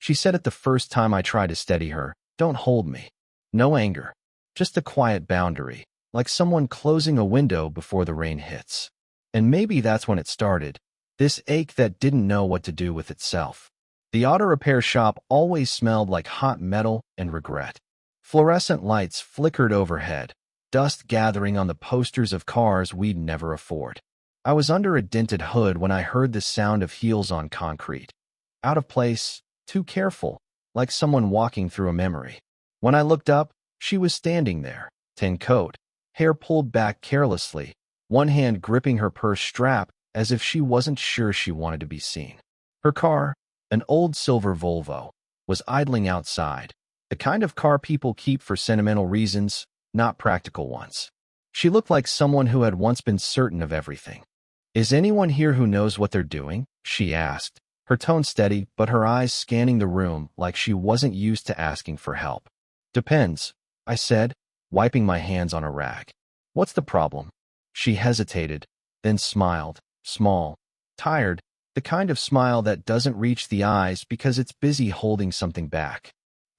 She said it the first time I tried to steady her. Don't hold me. No anger. Just a quiet boundary, like someone closing a window before the rain hits. And maybe that's when it started. This ache that didn't know what to do with itself. The auto repair shop always smelled like hot metal and regret. Fluorescent lights flickered overhead, dust gathering on the posters of cars we'd never afford. I was under a dented hood when I heard the sound of heels on concrete. Out of place, too careful, like someone walking through a memory. When I looked up, she was standing there, tan coat, hair pulled back carelessly, one hand gripping her purse strap as if she wasn't sure she wanted to be seen. Her car, an old silver Volvo, was idling outside, the kind of car people keep for sentimental reasons, not practical ones. She looked like someone who had once been certain of everything. "Is anyone here who knows what they're doing?" she asked, her tone steady but her eyes scanning the room like she wasn't used to asking for help. "Depends," I said, wiping my hands on a rag. "What's the problem?" She hesitated, then smiled, small, tired, the kind of smile that doesn't reach the eyes because it's busy holding something back.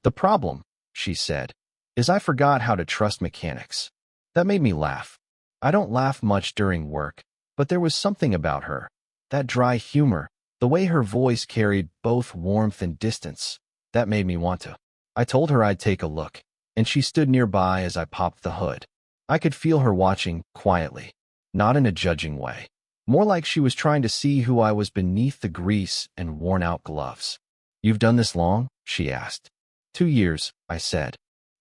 "The problem," she said, "is I forgot how to trust mechanics." That made me laugh. I don't laugh much during work, but there was something about her, that dry humor, the way her voice carried both warmth and distance, that made me want to. I told her I'd take a look, and she stood nearby as I popped the hood. I could feel her watching, quietly, not in a judging way. More like she was trying to see who I was beneath the grease and worn-out gloves. "You've done this long?" she asked. 2 years, I said,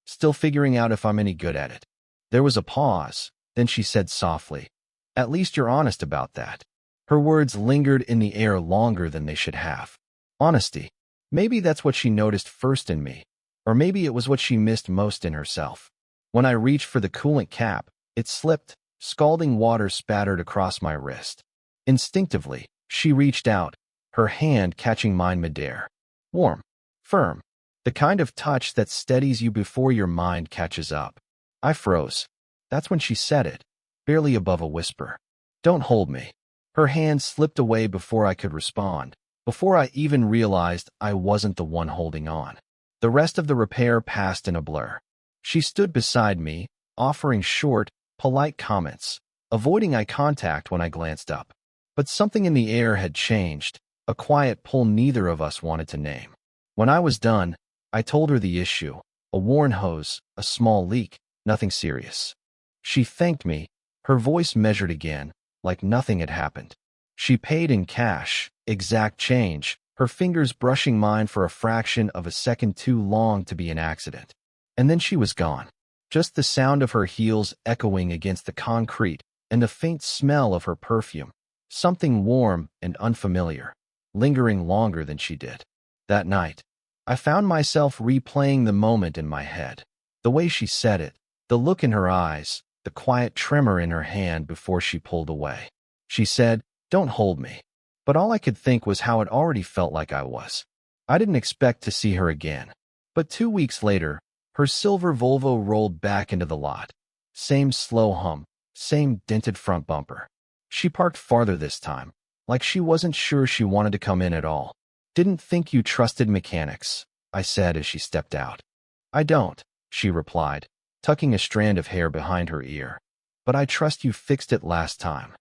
still figuring out if I'm any good at it. There was a pause, then she said softly, "At least you're honest about that." Her words lingered in the air longer than they should have. Honesty. Maybe that's what she noticed first in me, or maybe it was what she missed most in herself. When I reached for the coolant cap, it slipped, scalding water spattered across my wrist. Instinctively, she reached out, her hand catching mine midair. Warm, firm, the kind of touch that steadies you before your mind catches up. I froze. That's when she said it, barely above a whisper. "Don't hold me." Her hand slipped away before I could respond, before I even realized I wasn't the one holding on. The rest of the repair passed in a blur. She stood beside me, offering short, polite comments, avoiding eye contact when I glanced up. But something in the air had changed, a quiet pull neither of us wanted to name. When I was done, I told her the issue, a worn hose, a small leak, nothing serious. She thanked me, her voice measured again, like nothing had happened. She paid in cash, exact change, her fingers brushing mine for a fraction of a second too long to be an accident. And then she was gone. Just the sound of her heels echoing against the concrete and the faint smell of her perfume, something warm and unfamiliar, lingering longer than she did. That night, I found myself replaying the moment in my head. The way she said it, the look in her eyes, the quiet tremor in her hand before she pulled away. She said, "Don't hold me." But all I could think was how it already felt like I was. I didn't expect to see her again. But 2 weeks later, her silver Volvo rolled back into the lot. Same slow hum, same dented front bumper. She parked farther this time, like she wasn't sure she wanted to come in at all. "Didn't think you trusted mechanics," I said as she stepped out. "I don't," she replied, tucking a strand of hair behind her ear. "But I trust you fixed it last time."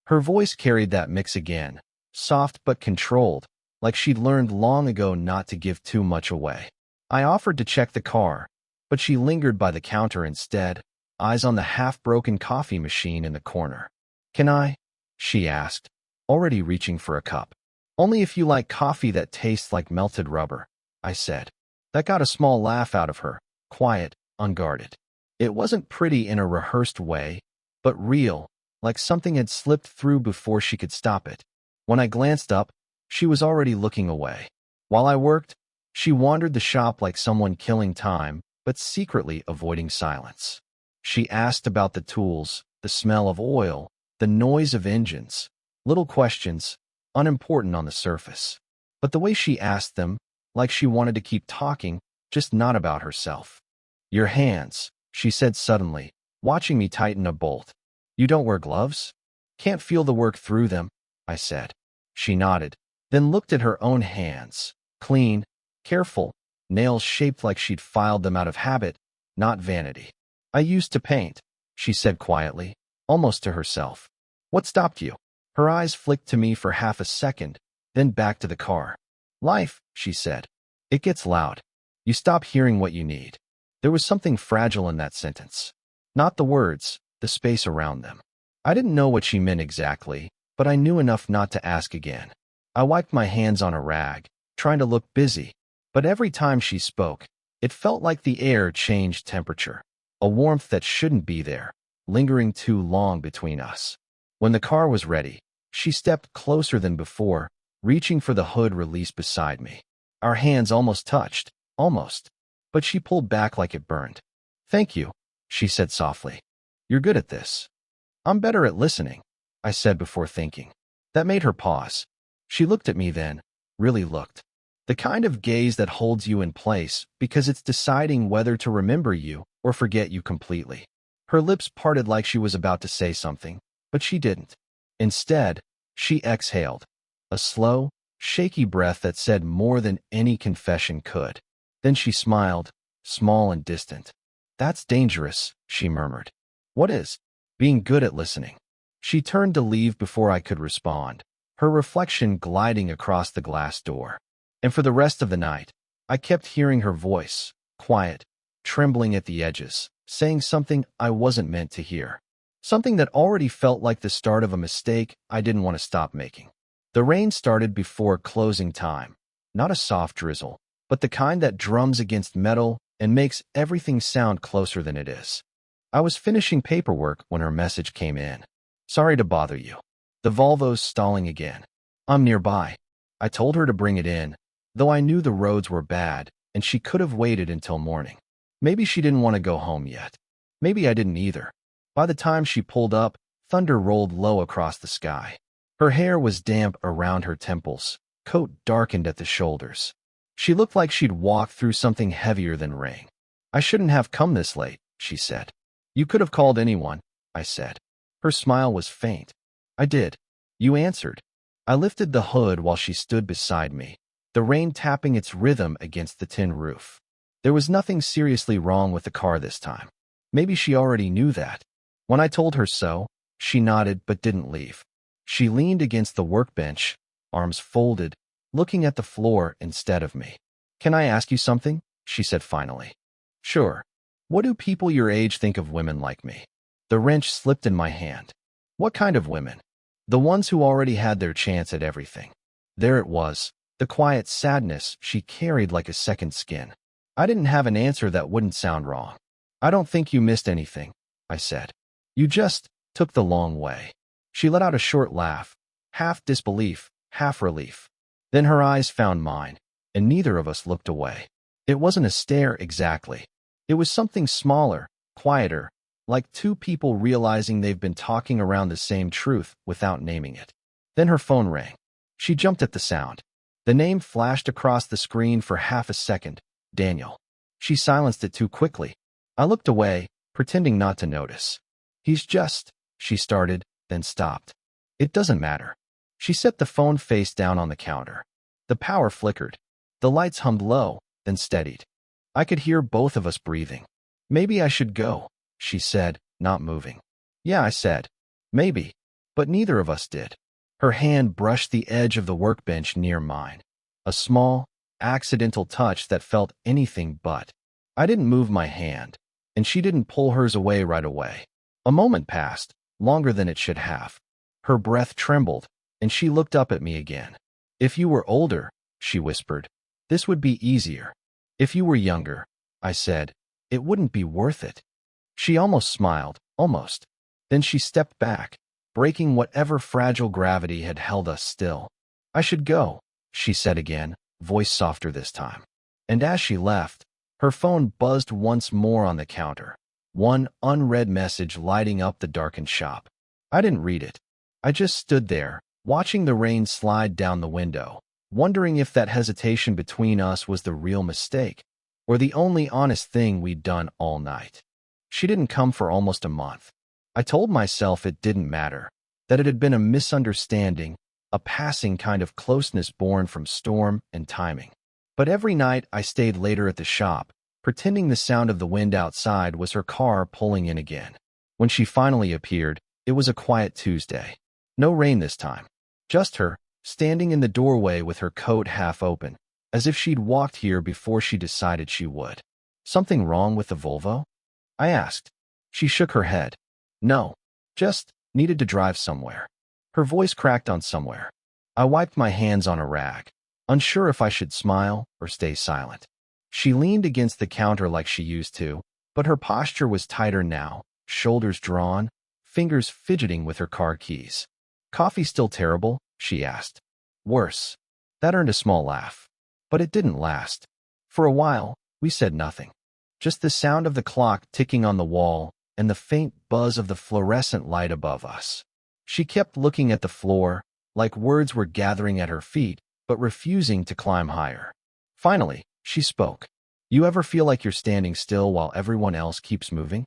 Her voice carried that mix again, soft but controlled, like she'd learned long ago not to give too much away. I offered to check the car, but she lingered by the counter instead, eyes on the half-broken coffee machine in the corner. "Can I?" she asked, already reaching for a cup. "Only if you like coffee that tastes like melted rubber," I said. That got a small laugh out of her, quiet, unguarded. It wasn't pretty in a rehearsed way, but real, like something had slipped through before she could stop it. When I glanced up, she was already looking away. While I worked, she wandered the shop like someone killing time, but secretly avoiding silence. She asked about the tools, the smell of oil, the noise of engines. Little questions, unimportant on the surface. But the way she asked them, like she wanted to keep talking, just not about herself. "Your hands," she said suddenly, watching me tighten a bolt. "You don't wear gloves?" "Can't feel the work through them," I said. She nodded, then looked at her own hands. Clean, Careful, nails shaped like she'd filed them out of habit, not vanity. I used to paint, she said quietly, almost to herself. What stopped you? Her eyes flicked to me for half a second, then back to the car. Life, she said. It gets loud. You stop hearing what you need. There was something fragile in that sentence. Not the words, the space around them. I didn't know what she meant exactly, but I knew enough not to ask again. I wiped my hands on a rag, trying to look busy, but every time she spoke, it felt like the air changed temperature, a warmth that shouldn't be there, lingering too long between us. When the car was ready, she stepped closer than before, reaching for the hood release beside me. Our hands almost touched, almost, but she pulled back like it burned. Thank you, she said softly. You're good at this. I'm better at listening, I said before thinking. That made her pause. She looked at me then, really looked. The kind of gaze that holds you in place because it's deciding whether to remember you or forget you completely. Her lips parted like she was about to say something, but she didn't. Instead, she exhaled, a slow, shaky breath that said more than any confession could. Then she smiled, small and distant. That's dangerous, she murmured. What is? Being good at listening. She turned to leave before I could respond, her reflection gliding across the glass door. And for the rest of the night, I kept hearing her voice, quiet, trembling at the edges, saying something I wasn't meant to hear. Something that already felt like the start of a mistake I didn't want to stop making. The rain started before closing time, not a soft drizzle, but the kind that drums against metal and makes everything sound closer than it is. I was finishing paperwork when her message came in. Sorry to bother you. The Volvo's stalling again. I'm nearby. I told her to bring it in, though I knew the roads were bad and she could have waited until morning. Maybe she didn't want to go home yet. Maybe I didn't either. By the time she pulled up, thunder rolled low across the sky. Her hair was damp around her temples, coat darkened at the shoulders. She looked like she'd walked through something heavier than rain. I shouldn't have come this late, she said. You could have called anyone, I said. Her smile was faint. I did. You answered. I lifted the hood while she stood beside me, the rain tapping its rhythm against the tin roof. There was nothing seriously wrong with the car this time. Maybe she already knew that. When I told her so, she nodded but didn't leave. She leaned against the workbench, arms folded, looking at the floor instead of me. Can I ask you something? She said finally. Sure. What do people your age think of women like me? The wrench slipped in my hand. What kind of women? The ones who already had their chance at everything. There it was, the quiet sadness she carried like a second skin. I didn't have an answer that wouldn't sound wrong. I don't think you missed anything, I said. You just took the long way. She let out a short laugh, half disbelief, half relief. Then her eyes found mine, and neither of us looked away. It wasn't a stare exactly. It was something smaller, quieter, like two people realizing they've been talking around the same truth without naming it. Then her phone rang. She jumped at the sound. The name flashed across the screen for half a second, Daniel. She silenced it too quickly. I looked away, pretending not to notice. He's just, she started, then stopped. It doesn't matter. She set the phone face down on the counter. The power flickered. The lights hummed low, then steadied. I could hear both of us breathing. Maybe I should go, she said, not moving. Yeah, I said. Maybe. But neither of us did. Her hand brushed the edge of the workbench near mine. A small, accidental touch that felt anything but. I didn't move my hand, and she didn't pull hers away right away. A moment passed, longer than it should have. Her breath trembled, and she looked up at me again. If you were older, she whispered, this would be easier. If you were younger, I said, it wouldn't be worth it. She almost smiled, almost. Then she stepped back, breaking whatever fragile gravity had held us still. I should go, she said again, voice softer this time. And as she left, her phone buzzed once more on the counter, one unread message lighting up the darkened shop. I didn't read it. I just stood there, watching the rain slide down the window, wondering if that hesitation between us was the real mistake, or the only honest thing we'd done all night. She didn't come for almost a month. I told myself it didn't matter, that it had been a misunderstanding, a passing kind of closeness born from storm and timing. But every night I stayed later at the shop, pretending the sound of the wind outside was her car pulling in again. When she finally appeared, it was a quiet Tuesday. No rain this time. Just her, standing in the doorway with her coat half open, as if she'd walked here before she decided she would. Something wrong with the Volvo? I asked. She shook her head. No, just needed to drive somewhere. Her voice cracked on somewhere. I wiped my hands on a rag, unsure if I should smile or stay silent. She leaned against the counter like she used to, but her posture was tighter now, shoulders drawn, fingers fidgeting with her car keys. Coffee still terrible? She asked. Worse. That earned a small laugh. But it didn't last. For a while, we said nothing. Just the sound of the clock ticking on the wall and the faint buzz of the fluorescent light above us. She kept looking at the floor, like words were gathering at her feet, but refusing to climb higher. Finally, she spoke. You ever feel like you're standing still while everyone else keeps moving?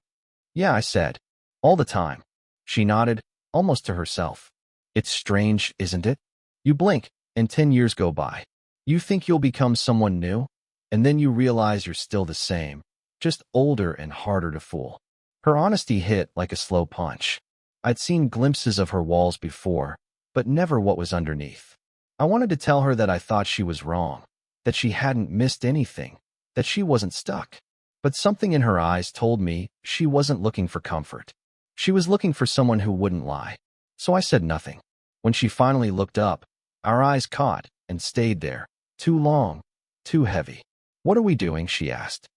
Yeah, I said. All the time. She nodded, almost to herself. It's strange, isn't it? You blink, and 10 years go by. You think you'll become someone new, and then you realize you're still the same, just older and harder to fool. Her honesty hit like a slow punch. I'd seen glimpses of her walls before, but never what was underneath. I wanted to tell her that I thought she was wrong, that she hadn't missed anything, that she wasn't stuck. But something in her eyes told me she wasn't looking for comfort. She was looking for someone who wouldn't lie. So I said nothing. When she finally looked up, our eyes caught and stayed there, too long, too heavy. What are we doing? She asked.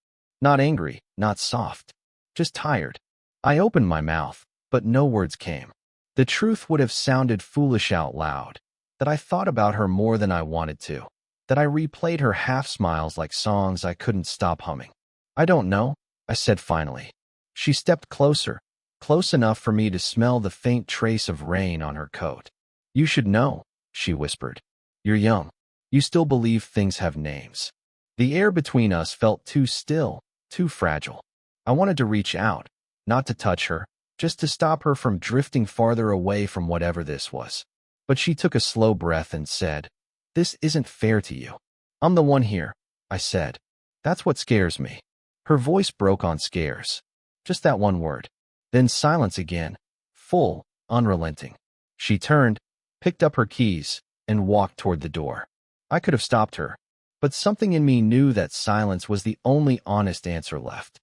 Not angry, not soft, just tired. I opened my mouth, but no words came. The truth would have sounded foolish out loud, that I thought about her more than I wanted to, that I replayed her half-smiles like songs I couldn't stop humming. I don't know, I said finally. She stepped closer, close enough for me to smell the faint trace of rain on her coat. You should know, she whispered. You're young. You still believe things have names. The air between us felt too still, too fragile. I wanted to reach out, not to touch her, just to stop her from drifting farther away from whatever this was. But she took a slow breath and said, This isn't fair to you. I'm the one here, I said. That's what scares me. Her voice broke on scares. Just that one word. Then silence again, full, unrelenting. She turned, picked up her keys, and walked toward the door. I could have stopped her, but something in me knew that silence was the only honest answer left.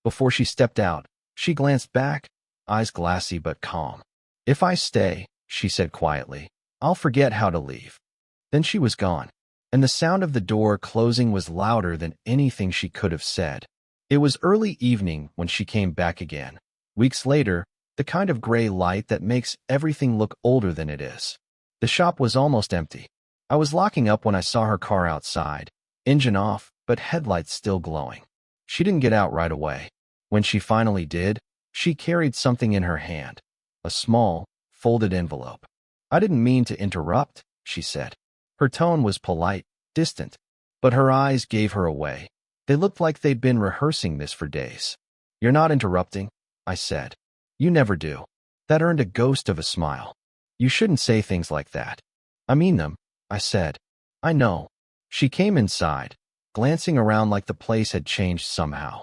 Before she stepped out, she glanced back, eyes glassy but calm. If I stay, she said quietly, I'll forget how to leave. Then she was gone, and the sound of the door closing was louder than anything she could have said. It was early evening when she came back again. Weeks later, the kind of gray light that makes everything look older than it is. The shop was almost empty. I was locking up when I saw her car outside, engine off, but headlights still glowing. She didn't get out right away. When she finally did, she carried something in her hand, a small, folded envelope. I didn't mean to interrupt, she said. Her tone was polite, distant, but her eyes gave her away. They looked like they'd been rehearsing this for days. You're not interrupting, I said. You never do. That earned a ghost of a smile. You shouldn't say things like that. I mean them, I said. I know. She came inside, glancing around like the place had changed somehow.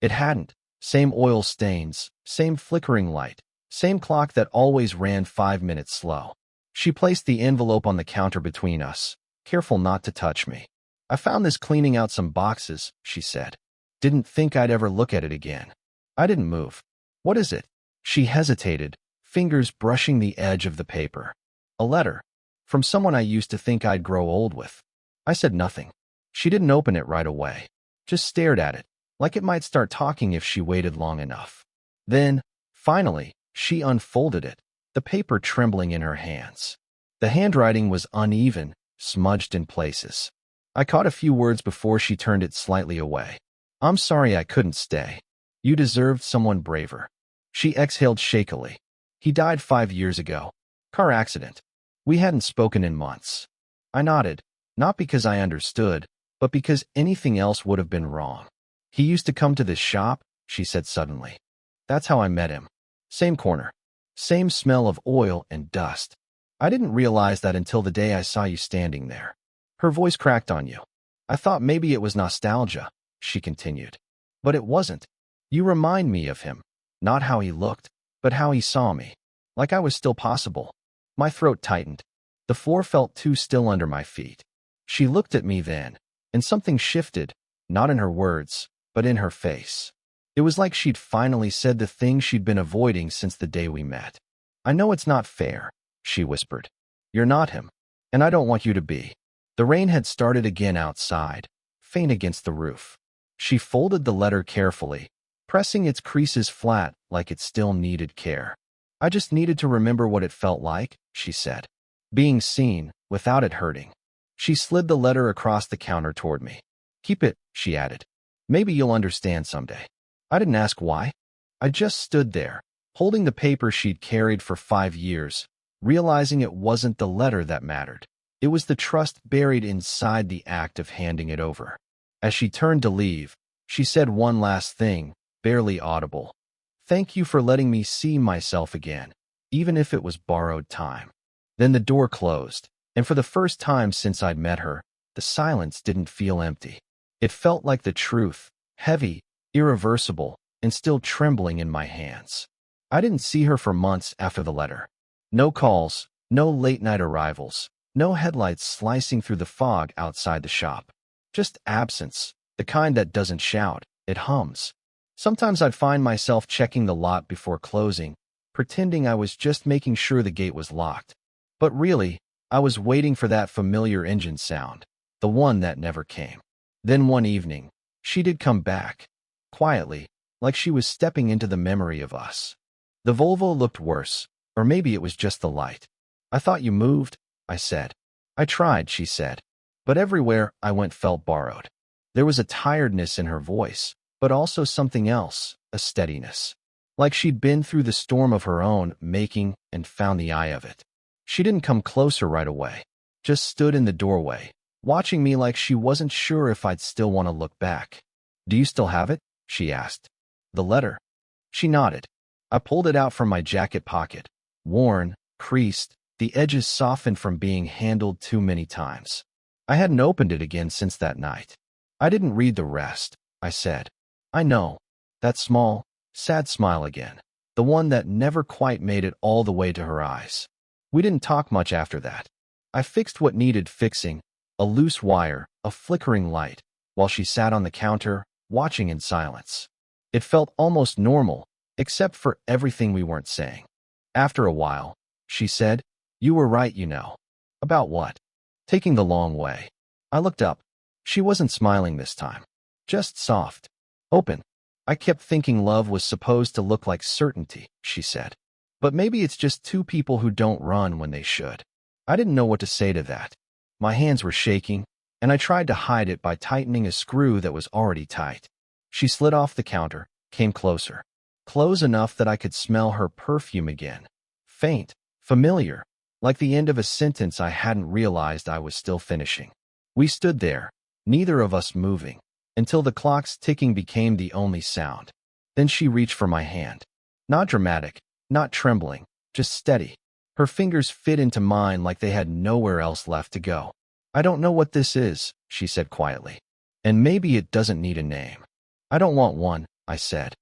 It hadn't. Same oil stains, same flickering light, same clock that always ran 5 minutes slow. She placed the envelope on the counter between us, careful not to touch me. I found this cleaning out some boxes, she said. Didn't think I'd ever look at it again. I didn't move. What is it? She hesitated, fingers brushing the edge of the paper. A letter. From someone I used to think I'd grow old with. I said nothing. She didn't open it right away. Just stared at it, like it might start talking if she waited long enough. Then, finally, she unfolded it, the paper trembling in her hands. The handwriting was uneven, smudged in places. I caught a few words before she turned it slightly away. I'm sorry I couldn't stay. You deserved someone braver. She exhaled shakily. He died 5 years ago. Car accident. We hadn't spoken in months. I nodded, not because I understood, but because anything else would have been wrong. He used to come to this shop, she said suddenly. That's how I met him. Same corner. Same smell of oil and dust. I didn't realize that until the day I saw you standing there. Her voice cracked on you. I thought maybe it was nostalgia, she continued. But it wasn't. You remind me of him. Not how he looked, but how he saw me. Like I was still possible. My throat tightened. The floor felt too still under my feet. She looked at me then, and something shifted, not in her words, but in her face. It was like she'd finally said the thing she'd been avoiding since the day we met. I know it's not fair, she whispered. You're not him, and I don't want you to be. The rain had started again outside, faint against the roof. She folded the letter carefully, pressing its creases flat like it still needed care. I just needed to remember what it felt like, she said. Being seen, without it hurting. She slid the letter across the counter toward me. Keep it, she added. Maybe you'll understand someday. I didn't ask why. I just stood there, holding the paper she'd carried for 5 years, realizing it wasn't the letter that mattered. It was the trust buried inside the act of handing it over. As she turned to leave, she said one last thing, barely audible. Thank you for letting me see myself again, even if it was borrowed time. Then the door closed, and for the first time since I'd met her, the silence didn't feel empty. It felt like the truth, heavy, irreversible, and still trembling in my hands. I didn't see her for months after the letter. No calls, no late-night arrivals, no headlights slicing through the fog outside the shop. Just absence, the kind that doesn't shout, it hums. Sometimes I'd find myself checking the lot before closing, pretending I was just making sure the gate was locked. But really, I was waiting for that familiar engine sound, the one that never came. Then one evening, she did come back, quietly, like she was stepping into the memory of us. The Volvo looked worse, or maybe it was just the light. I thought you moved, I said. I tried, she said. But everywhere I went felt borrowed. There was a tiredness in her voice, but also something else, a steadiness. Like she'd been through the storm of her own making and found the eye of it. She didn't come closer right away, just stood in the doorway, watching me like she wasn't sure if I'd still want to look back. Do you still have it? She asked. The letter. She nodded. I pulled it out from my jacket pocket. Worn, creased, the edges softened from being handled too many times. I hadn't opened it again since that night. I didn't read the rest, I said. I know. That small, sad smile again. The one that never quite made it all the way to her eyes. We didn't talk much after that. I fixed what needed fixing, a loose wire, a flickering light, while she sat on the counter, watching in silence. It felt almost normal, except for everything we weren't saying. After a while, she said, You were right, you know. About what? Taking the long way. I looked up. She wasn't smiling this time. Just soft. Open. I kept thinking love was supposed to look like certainty, she said. But maybe it's just two people who don't run when they should. I didn't know what to say to that. My hands were shaking, and I tried to hide it by tightening a screw that was already tight. She slid off the counter, came closer. Close enough that I could smell her perfume again. Faint, familiar, like the end of a sentence I hadn't realized I was still finishing. We stood there, neither of us moving, until the clock's ticking became the only sound. Then she reached for my hand. Not dramatic, not trembling, just steady. Her fingers fit into mine like they had nowhere else left to go. I don't know what this is, she said quietly. And maybe it doesn't need a name. I don't want one, I said.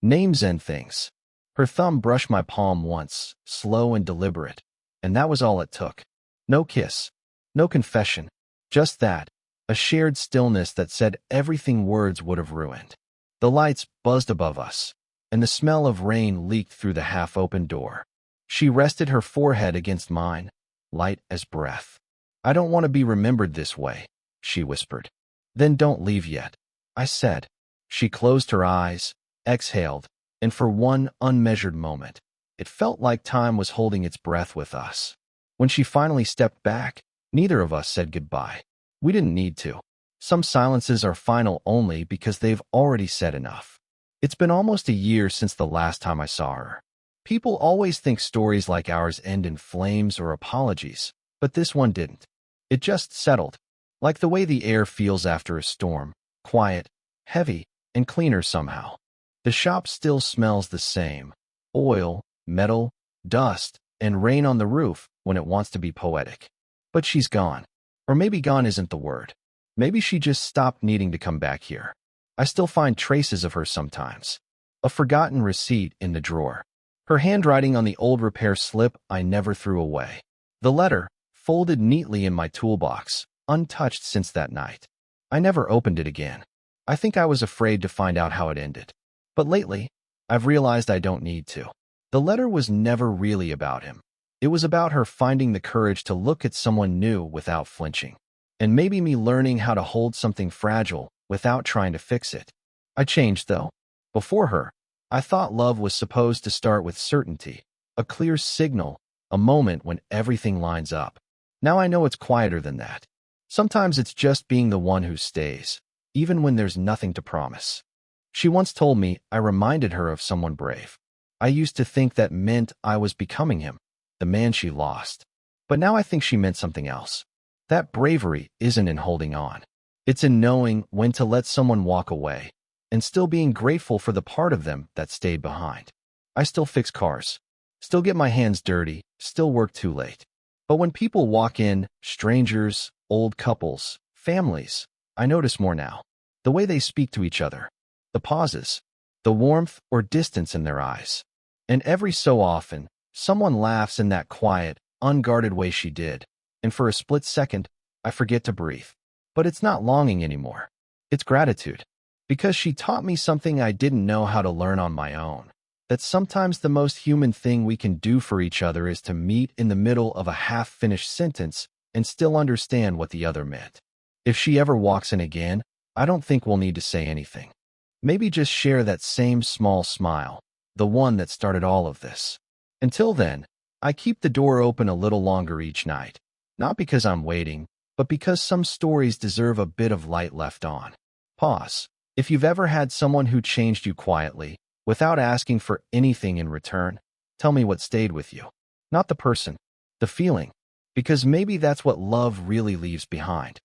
Names end things. Her thumb brushed my palm once, slow and deliberate. And that was all it took. No kiss. No confession. Just that. A shared stillness that said everything words would have ruined. The lights buzzed above us, and the smell of rain leaked through the half-open door. She rested her forehead against mine, light as breath. I don't want to be remembered this way, she whispered. Then don't leave yet, I said. She closed her eyes, exhaled, and for one unmeasured moment, it felt like time was holding its breath with us. When she finally stepped back, neither of us said goodbye. We didn't need to. Some silences are final only because they've already said enough. It's been almost a year since the last time I saw her. People always think stories like ours end in flames or apologies, but this one didn't. It just settled, like the way the air feels after a storm, quiet, heavy, and cleaner somehow. The shop still smells the same, oil, metal, dust, and rain on the roof when it wants to be poetic. But she's gone. Or maybe gone isn't the word. Maybe she just stopped needing to come back here. I still find traces of her sometimes. A forgotten receipt in the drawer. Her handwriting on the old repair slip I never threw away. The letter, folded neatly in my toolbox, untouched since that night. I never opened it again. I think I was afraid to find out how it ended. But lately, I've realized I don't need to. The letter was never really about him. It was about her finding the courage to look at someone new without flinching. And maybe me learning how to hold something fragile without trying to fix it. I changed, though. Before her, I thought love was supposed to start with certainty, a clear signal, a moment when everything lines up. Now I know it's quieter than that. Sometimes it's just being the one who stays, even when there's nothing to promise. She once told me I reminded her of someone brave. I used to think that meant I was becoming him, the man she lost. But now I think she meant something else. That bravery isn't in holding on. It's in knowing when to let someone walk away, and still being grateful for the part of them that stayed behind. I still fix cars, still get my hands dirty, still work too late. But when people walk in, strangers, old couples, families, I notice more now. The way they speak to each other, the pauses, the warmth or distance in their eyes. And every so often, someone laughs in that quiet, unguarded way she did, and for a split second, I forget to breathe. But it's not longing anymore. It's gratitude. Because she taught me something I didn't know how to learn on my own. That sometimes the most human thing we can do for each other is to meet in the middle of a half-finished sentence and still understand what the other meant. If she ever walks in again, I don't think we'll need to say anything. Maybe just share that same small smile, the one that started all of this. Until then, I keep the door open a little longer each night. Not because I'm waiting, but because some stories deserve a bit of light left on. Pause. If you've ever had someone who changed you quietly, without asking for anything in return, tell me what stayed with you. Not the person, the feeling. Because maybe that's what love really leaves behind.